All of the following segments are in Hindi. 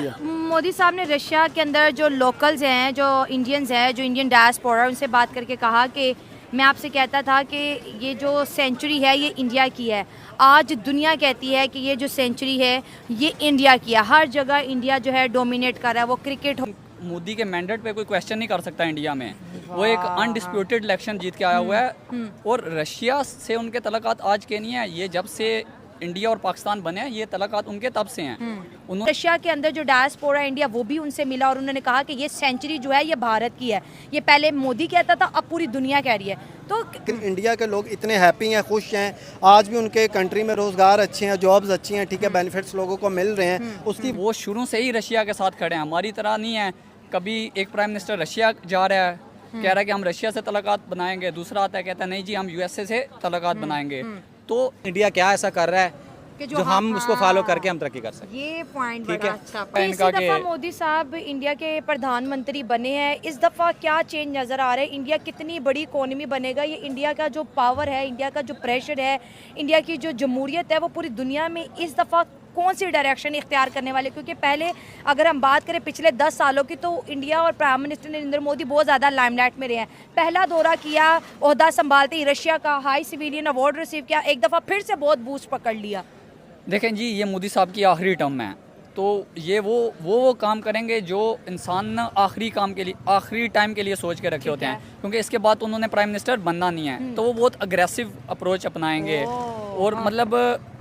होती है। मोदी साहब ने रशिया के अंदर जो लोकल्स हैं, जो इंडियंस हैं, जो इंडियन डायस्पोरा, उनसे बात करके कहा कि मैं आपसे कहता था कि ये जो सेंचुरी है ये इंडिया की है। आज दुनिया कहती है कि ये जो सेंचुरी है ये इंडिया की है। हर जगह इंडिया जो है डोमिनेट कर रहा है, वो क्रिकेट हो। मोदी के मैंडेट पे कोई क्वेश्चन नहीं कर सकता इंडिया में। वो एक अनडिस्प्यूटेड इलेक्शन जीत के आया हुआ है और रशिया से उनके तल्लुकात आज के नहीं है, ये जब से इंडिया और पाकिस्तान बने हैं ये तल्लुकात उनके तब से हैं। उन्होंने रशिया के अंदर जो डायस्पोरा इंडिया वो भी उनसे मिला और उन्होंने कहा कि ये सेंचुरी जो है ये भारत की है। ये पहले मोदी कहता था, अब पूरी दुनिया कह रही है। तो इंडिया के लोग इतने हैप्पी हैं, खुश हैं, आज भी उनके कंट्री में रोज़गार अच्छे हैं, जॉब्स अच्छी हैं, ठीक है, बेनिफिट्स लोगों को मिल रहे हैं। उसकी वो शुरू से ही रशिया के साथ खड़े हैं, हमारी तरह नहीं है। कभी एक प्राइम मिनिस्टर रशिया जा रहा है, कह रहा है कि हम रशिया से तल्लुकात बनाएंगे, दूसरा आता है कहता है नहीं जी हम यूएसए से तल्लुकात बनाएंगे। तो इंडिया क्या ऐसा कर रहा है कि जो हम उसको फॉलो करके हम तरक्की कर सकें। ये पॉइंट ठीक बड़ा है। अच्छा। इनका इसी दफा के- मोदी साहब इंडिया के प्रधानमंत्री बने हैं, इस दफा क्या चेंज नजर आ रहा है? इंडिया कितनी बड़ी इकोनॉमी बनेगा? ये इंडिया का जो पावर है, इंडिया का जो प्रेशर है, इंडिया की जो जमहूरियत है, वो पूरी दुनिया में इस दफा कौन सी डायरेक्शन इख्तियार करने वाले? क्योंकि पहले अगर हम बात करें पिछले 10 सालों की, तो इंडिया और प्राइम मिनिस्टर नरेंद्र मोदी बहुत ज़्यादा लाइमलाइट में रहे हैं। पहला दौरा किया, ओहदा संभालते ही रशिया का हाई सिविलियन अवार्ड रिसीव किया, एक दफ़ा फिर से बहुत बूस्ट पकड़ लिया। देखें जी, ये मोदी साहब की आखिरी टर्म है, तो ये वो काम करेंगे जो इंसान आखिरी काम के लिए, आखिरी टाइम के लिए सोच के रखे होते हैं। क्योंकि इसके बाद तो उन्होंने प्राइम मिनिस्टर बनना नहीं है, तो वो बहुत अग्रेसिव अप्रोच अपनाएंगे और मतलब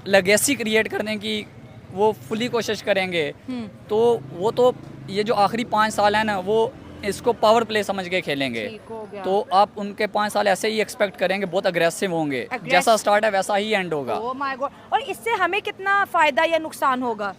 लेगेसी क्रिएट करने की वो फुली कोशिश करेंगे। तो वो तो ये जो आखिरी 5 साल है ना, वो इसको पावर प्ले समझ के खेलेंगे। तो आप उनके 5 साल ऐसे ही एक्सपेक्ट करेंगे, बहुत अग्रेसिव होंगे। जैसा स्टार्ट है वैसा ही एंड होगा। Oh my God. और इससे हमें कितना फायदा या नुकसान होगा?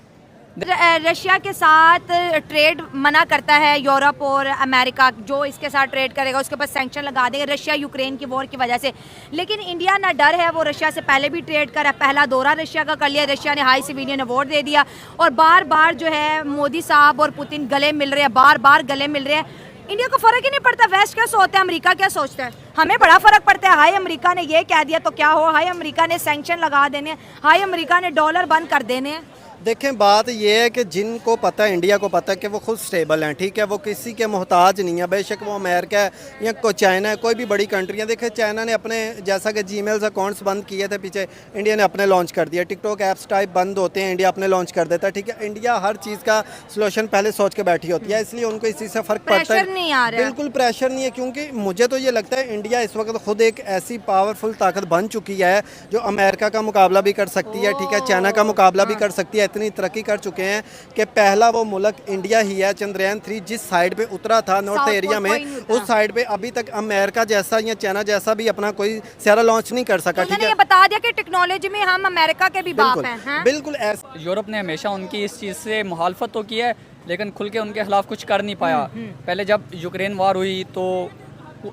रशिया के साथ ट्रेड मना करता है यूरोप और अमेरिका, जो इसके साथ ट्रेड करेगा उसके ऊपर सैंक्शन लगा देंगे रशिया यूक्रेन की वॉर की वजह से। लेकिन इंडिया ना डर है, वो रशिया से पहले भी ट्रेड कर रहा है, पहला दौरा रशिया का कर लिया, रशिया ने हाई सिविलियन अवार्ड दे दिया और बार बार जो है मोदी साहब और पुतिन गले मिल रहे हैं, बार बार गले मिल रहे हैं। इंडिया को फर्क ही नहीं पड़ता, वेस्ट क्या सोचता है, अमेरिका क्या सोचता है? हमें बड़ा फर्क पड़ता है। हाई अमेरिका ने ये कह दिया तो क्या हो, हाई अमेरिका ने सैंक्शन लगा देने, हाई अमेरिका ने डॉलर बंद कर देने। देखें, बात ये है कि जिनको पता है, इंडिया को पता है कि वो खुद स्टेबल हैं, ठीक है, वो किसी के मोहताज नहीं है। बेशक वो अमेरिका है या कोई चाइना है, कोई भी बड़ी कंट्री है। देखें, चाइना ने अपने जैसा कि जीमेल्स अकाउंट्स बंद किए थे पीछे, इंडिया ने अपने लॉन्च कर दिया। टिकटॉक ऐप्स टाइप बंद होते हैं, इंडिया अपने लॉन्च कर देता है, ठीक है। इंडिया हर चीज़ का सलूशन पहले सोच के बैठी होती है, इसलिए उनको इसी से फ़र्क पड़ता है। नहीं आ रहा है। बिल्कुल प्रेशर नहीं है, क्योंकि मुझे तो ये लगता है इंडिया इस वक्त खुद एक ऐसी पावरफुल ताकत बन चुकी है जो अमेरिका का मुकाबला भी कर सकती है, ठीक है, चाइना का मुकाबला भी कर सकती है। इतनी तरक्की कर चुके हैं कि पहला वो मुल्क इंडिया ही है। चंद्रयान 3 जिस साइड पे उतरा था नॉर्थ एरिया में, उस साइड पे अभी तक अमेरिका जैसा या चाइना जैसा भी अपना कोई सारा लॉन्च नहीं कर सका, ठीक है। ये बता दिया कि टेक्नोलॉजी में हम अमेरिका के भी बाप हैं, हैं? बिल्कुल ऐसा। यूरोप ने हमेशा उनकी इस चीज़ से मुखालफत तो की है, लेकिन खुल के उनके खिलाफ कुछ कर नहीं पाया। पहले जब यूक्रेन वार हुई तो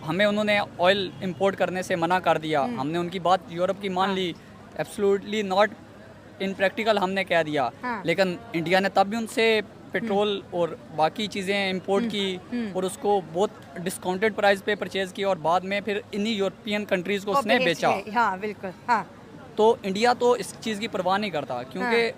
हमें उन्होंने ऑयल इंपोर्ट करने से मना कर दिया, हमने उनकी बात यूरोप की मान ली, एब्सोल्युटली नॉट इन प्रैक्टिकल हमने कह दिया। लेकिन इंडिया ने तब भी उनसे पेट्रोल और बाकी चीज़ें इंपोर्ट की और उसको बहुत डिस्काउंटेड प्राइस पे परचेज़ की और बाद में फिर इन्हीं यूरोपियन कंट्रीज़ को उसने बेचा। हाँ बिल्कुल, हाँ। तो इंडिया तो इस चीज़ की परवाह नहीं करता, क्योंकि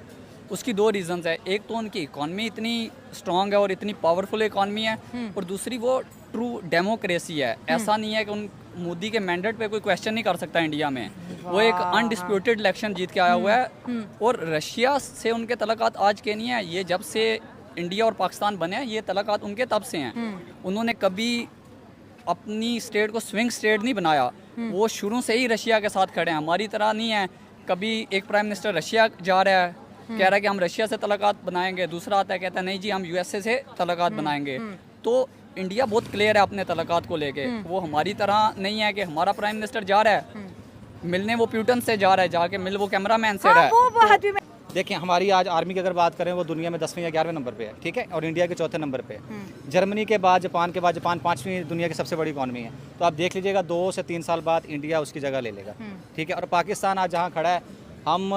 उसकी 2 रीजंस है। एक तो उनकी इकॉनमी इतनी स्ट्रांग है और इतनी पावरफुल इकॉनमी है, और दूसरी वो ट्रू डेमोक्रेसी है। ऐसा नहीं है कि उन मोदी के मैंडेट पे कोई क्वेश्चन नहीं कर सकता इंडिया में। वो एक अनडिस्प्यूटेड इलेक्शन जीत के आया हुआ है और रशिया से उनके तल्लुकात आज के नहीं है, ये जब से इंडिया और पाकिस्तान बने हैं ये तल्लुकात उनके तब से हैं। उन्होंने कभी अपनी स्टेट को स्विंग स्टेट नहीं बनाया, वो शुरू से ही रशिया के साथ खड़े हैं, हमारी तरह नहीं है। कभी एक प्राइम मिनिस्टर रशिया जा रहा है, कह रहा है कि हम रशिया से तल्लुकात बनाएंगे, दूसरा आता है कहता है नहीं जी हम यूएसए से तल्लुकात बनाएंगे। तो इंडिया बहुत क्लियर है अपने तल्लुकात को लेके। वो हमारी तरह नहीं है कि हमारा प्राइम मिनिस्टर जा रहा है मिलने, वो प्यूटन से जा रहा है, जाके मिल वो कैमरामैन से रहा है। देखिए, हमारी आज आर्मी की अगर बात करें वो दुनिया में 10वें या 11वें नंबर पे है, ठीक है, और इंडिया के 4थे नंबर पे है। जर्मनी के बाद जापान के बाद, जापान 5वीं दुनिया की सबसे बड़ी इकॉनमी है। तो आप देख लीजिएगा 2 से 3 साल बाद इंडिया उसकी जगह ले लेगा, ठीक है। और पाकिस्तान आज जहाँ खड़ा है, हम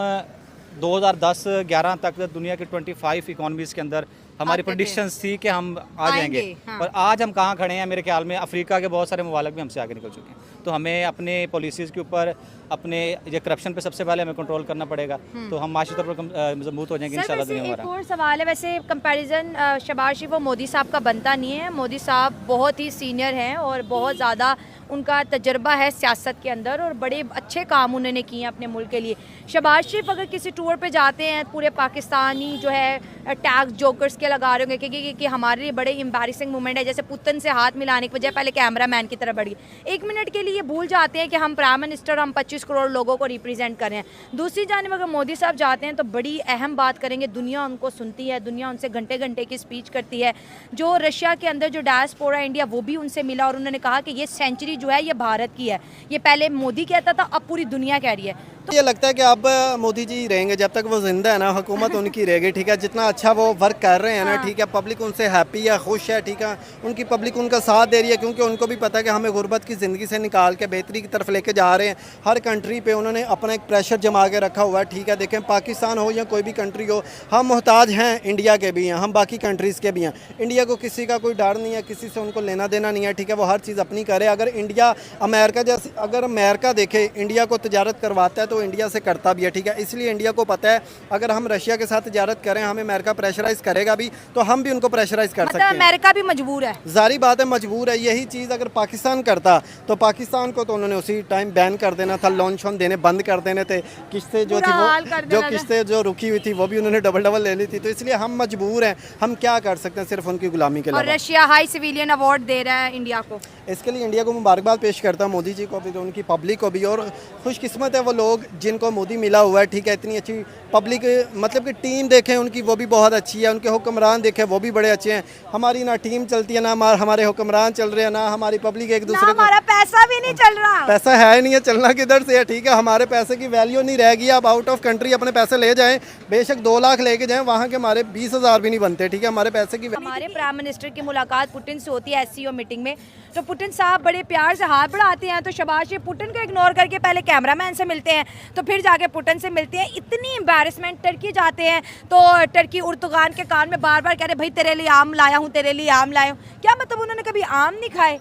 2010-11 तक दुनिया की 25 इकोनॉमीज़ के अंदर हमारी आते थे। प्रेडिक्शंस थी कि हम आ जाएंगे, हाँ। और आज हम कहाँ खड़े हैं? मेरे ख्याल में अफ्रीका के बहुत सारे ममालिक भी हमसे आगे निकल चुके हैं। तो हमें अपने पॉलिसीज़ के ऊपर, अपने ये करप्शन पे सबसे पहले हमें कंट्रोल करना पड़ेगा, तो हम माशी तौर पर मजबूत हो जाएंगे सर इंशाल्लाह वैसे दुनिया एक हमारा। और सवाल है, वैसे कंपैरिजन शहबाज शरीफ और मोदी साहब का बनता नहीं है। मोदी साहब बहुत ही सीनियर हैं और बहुत ज़्यादा उनका तजर्बा है सियासत के अंदर और बड़े अच्छे काम उन्होंने किए हैं अपने मुल्क के लिए। शहबाज शरीफ अगर किसी टूर पे जाते हैं, पूरे पाकिस्तानी जो है टैक्स जोकर्स के लगा रहे होंगे कि हमारे लिए बड़े एम्बैरेसिंग मोमेंट है, जैसे पुतन से हाथ मिलाने के बजाय पहले कैमरा मैन की तरफ बढ़ गए। 1 मिनट के लिए भूल जाते हैं कि हम प्राइम मिनिस्टर, हम 25 करोड़ लोगों को रिप्रेजेंट कर रहे हैं। दूसरी जानिब अगर मोदी साहब जाते हैं तो बड़ी अहम बात करेंगे, दुनिया उनको सुनती है, दुनिया उनसे घंटे घंटे की स्पीच करती है। जो रशिया के अंदर जो डायस्पोरा इंडिया, वो भी उनसे मिला और उन्होंने कहा कि ये सेंचुरी जो है ये भारत की है। ये पहले मोदी कहता था, अब पूरी दुनिया कह रही है। तो ये लगता है कि अब मोदी जी रहेंगे जब तक वो जिंदा है ना, हुकूमत उनकी रहेगी, ठीक है। जितना अच्छा वो वर्क कर रहे हैं ना, ठीक है, पब्लिक उनसे हैप्पी है, खुश है, ठीक है, उनकी पब्लिक उनका साथ दे रही है, क्योंकि उनको भी पता है कि हमें गुर्बत की ज़िंदगी से निकाल के बेहतरी की तरफ लेके जा रहे हैं। हर कंट्री पे उन्होंने अपना एक प्रेशर जमा के रखा हुआ है, ठीक है। देखें, पाकिस्तान हो या कोई भी कंट्री हो, हम मोहताज हैं, इंडिया के भी हैं, हम बाकी कंट्रीज़ के भी हैं। इंडिया को किसी का कोई डर नहीं है, किसी से उनको लेना देना नहीं है, ठीक है। वो हर चीज़ अपनी करे। अगर इंडिया अमेरिका जैसे, अगर अमेरिका देखे इंडिया को तजारत करवाता है तो इंडिया से करता भी है, ठीक है। इसलिए इंडिया को पता है अगर हम रशिया के साथ तजारत करें, हमें अमेरिका प्रेशराइज करेगा भी, तो हम भी उनको प्रेशराइज कर सकते मतलब हैं। अमेरिका भी मजबूर है। जारी बात है, मजबूर है। यही चीज़ अगर पाकिस्तान करता तो पाकिस्तान को तो उन्होंने उसी टाइम बैन कर देना था, लॉन्च ऑन देने बंद कर देने थे। किस्तें जो थी बुरा हाल कर वो, देना जो था। किस्तें जो रुकी हुई थी वो भी उन्होंने डबल ले ली थी। तो इसलिए हम मजबूर हैं, हम क्या कर सकते हैं सिर्फ उनकी गुलामी के और अलावा। रशिया हाई सिविलियन अवार्ड दे रहा है इंडिया को। इसके लिए इंडिया को मुबारकबाद पेश करता हूँ, मोदी जी को भी, तो उनकी पब्लिक को भी। और खुशकिस्मत है वो लोग जिनको मोदी मिला हुआ है, ठीक है। इतनी अच्छी पब्लिक, मतलब कि टीम देखें उनकी, वो भी बहुत अच्छी है। उनके हुक्मरान देखें, वो भी बड़े अच्छे हैं। हमारी ना टीम चलती है, ना हमारे हुक्मरान चल रहे हैं, ना हमारी पब्लिक एक ना दूसरे को। हमारा पैसा भी नहीं चल रहा। पैसा है ही नहीं है, चलना किधर से है, ठीक है। हमारे पैसे की वैल्यू नहीं रहेगी। आप आउट ऑफ कंट्री अपने पैसे ले जाएं, बेशक 2 लाख लेके जाएं, वहाँ के हमारे 20,000 भी नहीं बनते, ठीक है। हमारे पैसे की हमारे प्राइम मिनिस्टर की मुलाकात पुतिन से होती है एससीओ मीटिंग में, तो पुतिन साहब बड़े प्यार से हाथ बढ़ाते हैं, तो शहबाज शरीफ पुतिन को इग्नोर करके पहले कैमरामैन से मिलते हैं, तो फिर जाके पुतिन से मिलते हैं। इतनी एम्बैरेसमेंट। टर्की जाते हैं तो टर्की उर्दुगान के कान में बार बार कह रहे भाई तेरे लिए आम लाया हूँ, तेरे लिए आम लाया हूँ। क्या मतलब उन्होंने कभी आम नहीं खाए?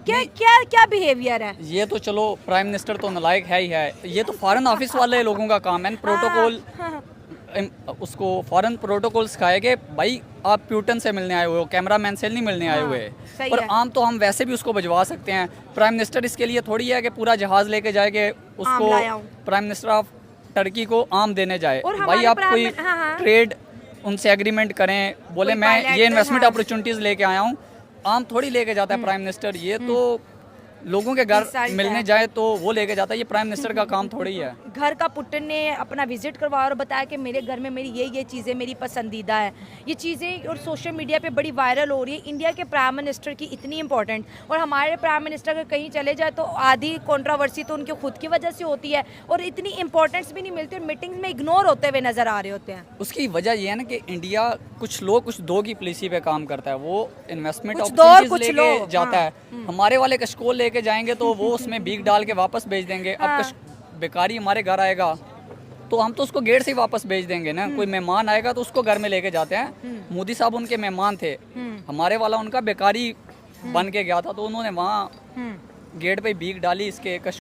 क्या क्या क्या बिहेवियर है? ये तो चलो प्राइम मिनिस्टर तो नालायक है ही है, ये तो फॉरेन ऑफिस वाले लोगों का काम है। प्रोटोकॉल उसको फॉरेन प्रोटोकॉल सिखाए कि भाई आप प्यूटन से मिलने आए हुए हो, कैमरामैन से नहीं मिलने आए हुए। सही और है। आम तो हम वैसे भी उसको भिजवा सकते हैं। प्राइम मिनिस्टर इसके लिए थोड़ी है कि पूरा जहाज लेके जाए कि उसको लाया हूं। प्राइम मिनिस्टर ऑफ टर्की को आम देने जाए। और भाई हमारे आप कोई हाँ। ट्रेड उनसे एग्रीमेंट करें, बोले कोई मैं पायलट, ये इन्वेस्टमेंट हाँ। अपॉर्चुनिटीज लेके आया हूँ। आम थोड़ी लेके जाता है प्राइम मिनिस्टर, ये तो लोगों के घर सारी मिलने है। जाए तो वो लेके जाता है। ये प्राइम मिनिस्टर का काम थोड़ी है। घर का पुतिन ने अपना विजिट करवाया और बताया कि मेरे घर में मेरी ये चीज़ें मेरी पसंदीदा है। ये चीज़ें और सोशल मीडिया पे बड़ी वायरल हो रही है। इंडिया के प्राइम मिनिस्टर की इतनी इंपॉर्टेंट, और हमारे प्राइम मिनिस्टर अगर कहीं चले जाए तो आधी कंट्रोवर्सी तो उनके खुद की वजह से होती है और इतनी इंपॉर्टेंस भी नहीं मिलती और मीटिंग्स में इग्नोर होते हुए नजर आ रहे होते हैं। उसकी वजह ये है ना कि इंडिया कुछ लोग कुछ दो की पॉलिसी पे काम करता है। वो इन्वेस्टमेंट कुछ दो और अपॉर्चुनिटीज कुछ लेके लो, जाता हाँ। है। हमारे वाले कशकोल लेके जाएंगे तो वो उसमें बीक डाल के वापस भेज देंगे। अब बेकारी हमारे घर आएगा तो हम तो उसको गेट से ही वापस भेज देंगे ना। कोई मेहमान आएगा तो उसको घर में लेके जाते हैं। मोदी साहब उनके मेहमान थे, हमारे वाला उनका बेकारी बन के गया था, तो उन्होंने वहाँ गेट पे भीख डाली इसके